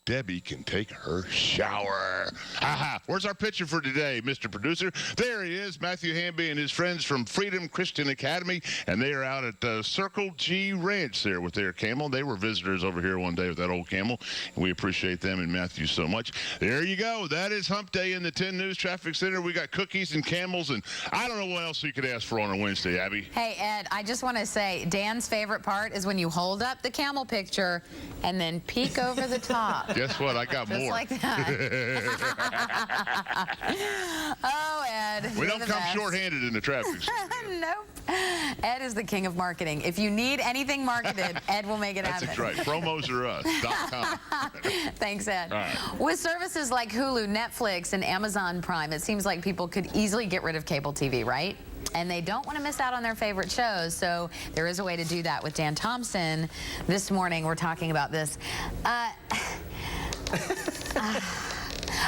Debbie can take her shower. Aha! Where's our picture for today, Mr. Producer? There he is, Matthew Hamby and his friends from Freedom Christian Academy, and they are out at Circle G Ranch there with their camel. They were visitors over here one day with that old camel, and we appreciate them and Matthew so much. There you go. That is Hump Day in the 10 News Traffic Center. We got cookies and camels, and I don't know what else you could ask for on a Wednesday, Abby. Hey, Ed, I just want to say Dan's favorite part is when you hold up the camel picture and then peek over the top. Guess what? I got Just more. like that. Oh, Ed. We don't come shorthanded in the traffic center. Nope. Ed is the king of marketing. If you need anything marketed, Ed will make it happen. That's right. Promos are us.com. Thanks, Ed. All right. With services like Hulu, Netflix, and Amazon Prime, it seems like people could easily get rid of cable TV, right? And they don't want to miss out on their favorite shows, so there is a way to do that with Dan Thompson. This morning, we're talking about this.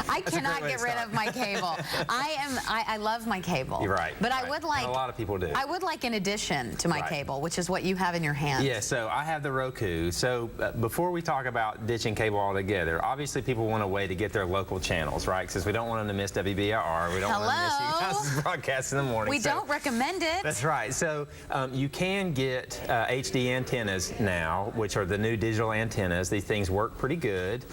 I cannot get rid of my cable. I love my cable. You're right. But right. I would like, and a lot of people do. I would like an addition to my cable, which is what you have in your hand. Yeah, so I have the Roku. So before we talk about ditching cable altogether, obviously people want a way to get their local channels, right? Because we don't want them to miss WBIR. We don't want them to miss you guys' broadcasts in the morning. We don't recommend it. That's right. So you can get HD antennas now, which are the new digital antennas. These things work pretty good,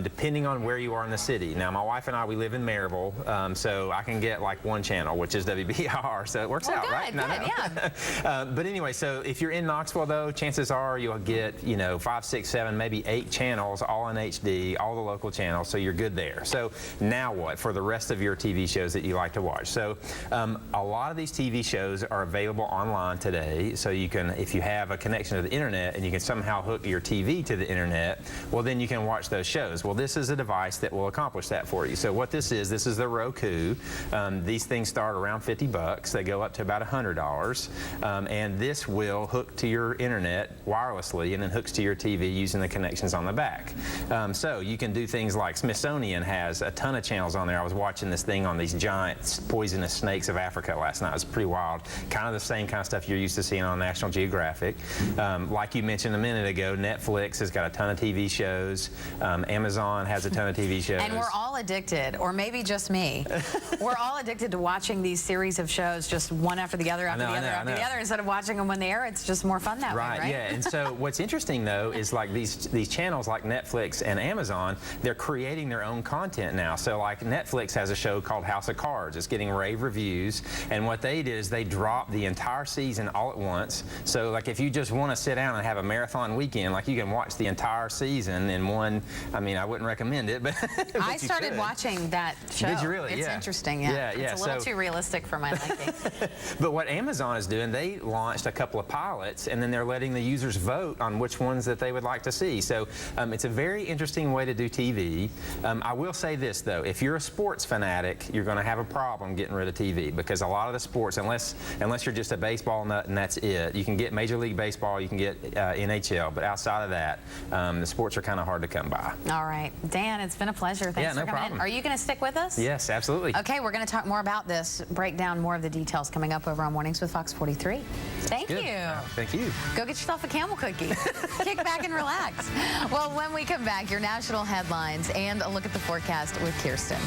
depending on where you are in the city. Now, my wife and I, we live in Maryville, so I can get like one channel, which is WBIR, so it works out, good, right? Good, yeah. But anyway, so if you're in Knoxville, though, chances are you'll get, 5, 6, 7, maybe 8 channels, all in HD, all the local channels, so you're good there. So now what for the rest of your TV shows that you like to watch? So a lot of these TV shows are available online today, so you can, if you have a connection to the internet and you can somehow hook your TV to the internet, well, then you can watch those shows. Well, this is a device that will accomplish that for you. So what this is the Roku. These things start around $50. They go up to about $100. And this will hook to your internet wirelessly and then hooks to your TV using the connections on the back. So you can do things like Smithsonian has a ton of channels on there. I was watching this thing on these giant poisonous snakes of Africa last night. It was pretty wild. Kind of the same kind of stuff you're used to seeing on National Geographic. Like you mentioned a minute ago, Netflix has got a ton of TV shows. Amazon has a ton of TV shows. And we're all addicted, or maybe just me. We're all addicted to watching these series of shows just one after the other, after the other, after the other. Instead of watching them when they air, it's just more fun that way, right? Yeah, and so what's interesting, though, is like these channels like Netflix and Amazon, they're creating their own content now. So like Netflix has a show called House of Cards. It's getting rave reviews, and what they did is they dropped the entire season all at once. So like if you just want to sit down and have a marathon weekend, like you can watch the entire season in one, I mean, I wouldn't recommend it, but I started watching that show. Did you really? It's interesting, yeah. It's a little too realistic for my liking. But what Amazon is doing, they launched a couple of pilots, and then they're letting the users vote on which ones that they would like to see. So it's a very interesting way to do TV. I will say this, though. If you're a sports fanatic, you're going to have a problem getting rid of TV, because a lot of the sports, unless you're just a baseball nut and that's it, you can get Major League Baseball, you can get NHL, but outside of that, the sports are kind of hard to come by. All right. Dan, it's been a pleasure. Thanks for coming in. Are you going to stick with us? Yes, absolutely. Okay, we're going to talk more about this, break down more of the details coming up over on Mornings with Fox 43. Thank you. Thank you. Go get yourself a camel cookie. Kick back and relax. Well, when we come back, your national headlines and a look at the forecast with Kirsten.